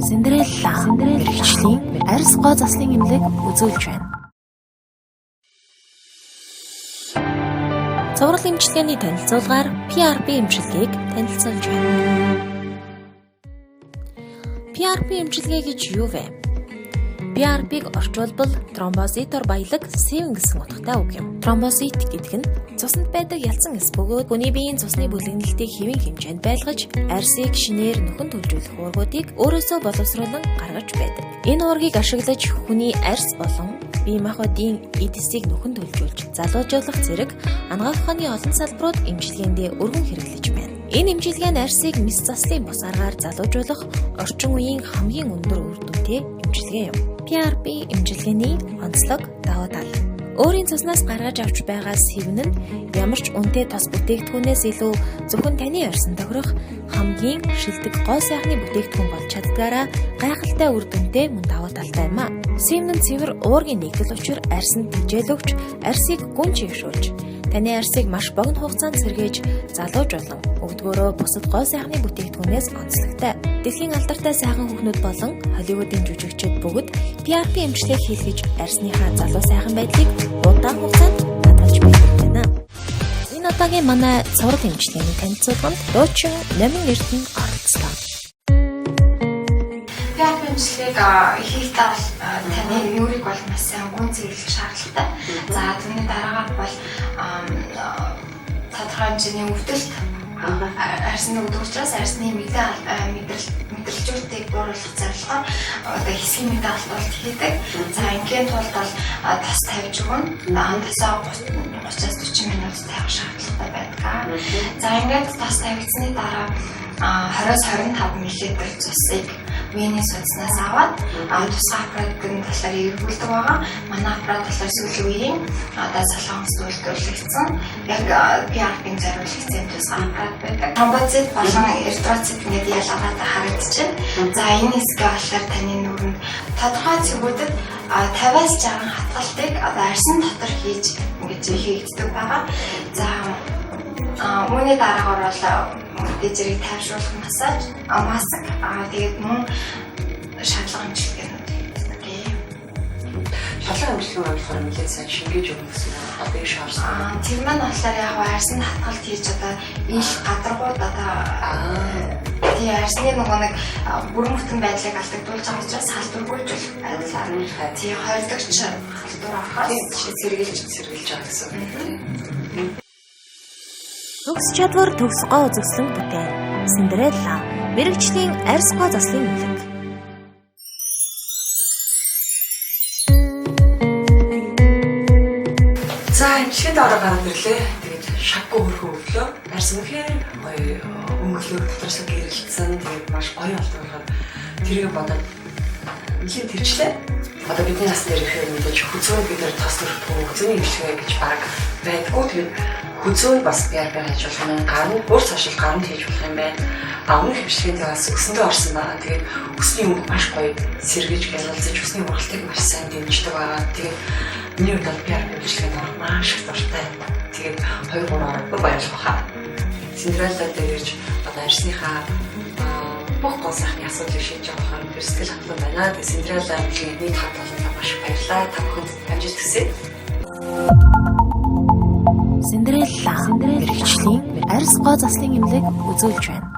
Синдрелла мэрэгчлийн арьс гоо заслын эмнэлэг үзүүлж байна. Цуврал эмчилгээний танилцуулгаар PRP эмчилгээг танилцуулж байна. PRP эмчилгээ гэж юу вэ? PRP-г орчуулбал тромбозитор баялаг сэвэн гэсэн утгатай үг юм. Тромбозит гэдэг нь цуснд байдаг ялсан эс бөгөөд хүний биеийн цусны бүлэгнэлтийг хэвийн хэмжээнд байлгаж, арьсыг шинээр нөхөн төлжүүлэх уургуудыг өөрөөсөө боловсруулан гаргаж байдаг. Энэ уургийг ашиглаж хүний арьс болон бие махбодын эдсийг нөхөн төлжүүлж, залуужуулах зэрэг анагаахны олон салбарууд эмчилгээндээ өргөн хэрэглэж байна. Энэ эмчилгээ нь арьсыг мэс заслын бус аргаар залуужуулах орчин үеийн хамгийн өндөр үр дүнтэй эмчилгээ юм. PRP эмчилгээний онцлог давуу тал. Өөрийн цуснаас гаргаж авч байгаа сэвэн нь ямар ч үнэтэй тос бүтээгдэхүүнээс илүү зөвхөн таны орсон тохирох хамгийн шилдэг гоо сайхны бүтээгдэхүүн болж чаддгаараа гайхалтай үр дүнтэй мөн давуу талтай юм а. Сэвэн нь цэвэр уургийн нэгдэл учир арьсанд тэжээлөгч, арьсыг гүн чийгшүүлж, таны арьсыг маш богино хугацаанд сэргээж залуужуулан өгдгөөрөө бусад гоо сайхны бүтээгдэхүүнээс онцлогтой. Дэлхийн алдартай сайхан хүүхнүүд болон Холливуудын жүжигчид бүгд PRP эмчилгээг хийлгэж арьсныхаа залуу сайхан байдлыг удаан хугацаанд хадгалж байдаг байна. Энэ удаагийн манай цуврал эмчилгээний танилцуулганд дуучин Номин Эрдэнэ оролцлоо. PRP эмчилгээг хийхдээ бол таны нүүрийг бол маш сайн гүн зэрэглэх шаардлагатай. За түүний дараагаар бол тодорхой хэмжээний өвдөлт арьсны өвдөх учраас арьсны мэдрэлжүүлэлтийг бууруулах зорилгоор одоо хэсгийн мэдээ алдуулт хийдэг. За ингийн тулд бол тос тавьж өгнө. Тосоо 30-40 минут тавих шаардлагатай байдаг. За ингээд тос тавигдсны дараа 20-25 мл цусыг вений судаснаас аваад тусгай аппаратын талаар эргүүлдэг байгаа. Манай аппарат болохоор сүүлийн үеийн солонгост үйлдвэрлэгдсэн яг PRP-ийн зориулагдсан тусгай аппарат байдаг. Тромбоцит болон эритроцит гэдэг ялгаатай харагдчихэв. За энэ хэсэг болохоор таны нүрэнд тодорхой цэгүүдэд 50-60 хатгалтыг арьсан дотор хийж ингэж хийгддэг байгаа. За үүний дараагаар бол дэжрийг тайвшруулах массаж, маск, тэгээд мөн шалган эмчилгээнүүд хийдэг. Шалган эмчилгээ болохоор нэлээд сайн шингээж өгнө гэсэн үг. Одоо биш харсан. Тэр маань болохоор яг арьсанд хатгалт хийж одоо ил гадаргууд тий арьсны нөгөө нэг бүрэн бүтэн байдлыг алдагдуулж байгаа учраас халдваргүйжүүлэх байдлаар тий хойрлогч халдвар авахаас сэргийлж байгаа гэсэн үг. Төгс чадвар төгс гоо үзэсгэлэн бүтээн. Синдрелла мэрэгчлийн арьс гоо заслын эмнэлэг. За эмчилгээнд ороо гараад ирлээ. Тэгээд шаггүй хөрхөө өглөө. Арьс үнэхээр гоё өнгөлөг дотроос гэрэлтсэн. Тэгээд маш гоё болдог. Тэрийг бодоод нэлийн тэрчлээ. Одоо бидний нас дээр ихээр мэдээж хүзөөнд бид нэр тос төрөхгүй хүзөөний эмчилгээ гэж баг байдгүй. Тэгээд хүзөөнд бас PRP хийж болох юм. Гарын бүр цаашил гаранд хийж болох юм байна. Өмнөх эмчилгээнд бас өсөндөө орсон байгаа. Тэгээд өсний өмг маш гоё сэргэж гялалзаж өсний ургалтыг маш сайн дэмждэг байгаа. Тэгээд миний хувьд PRP эмчилгээнд орох маш их дуртай. Тэгээд 2-3 ороод бүр баярлах хаа. Синдрелла дээр ирж одоо арьсныхаа бүх гол сайхны асуудлыг шийдэж авах нь сэтгэл хангалуун байна. Тэгээд Синдрелла эмчилгээний хадгалалтаа маш баярлалаа. Та бүхэнд амжилт хүсье. Синдрелла мэрэгчлийн арьс гоо заслын эмнэлэг үзүүлж байна.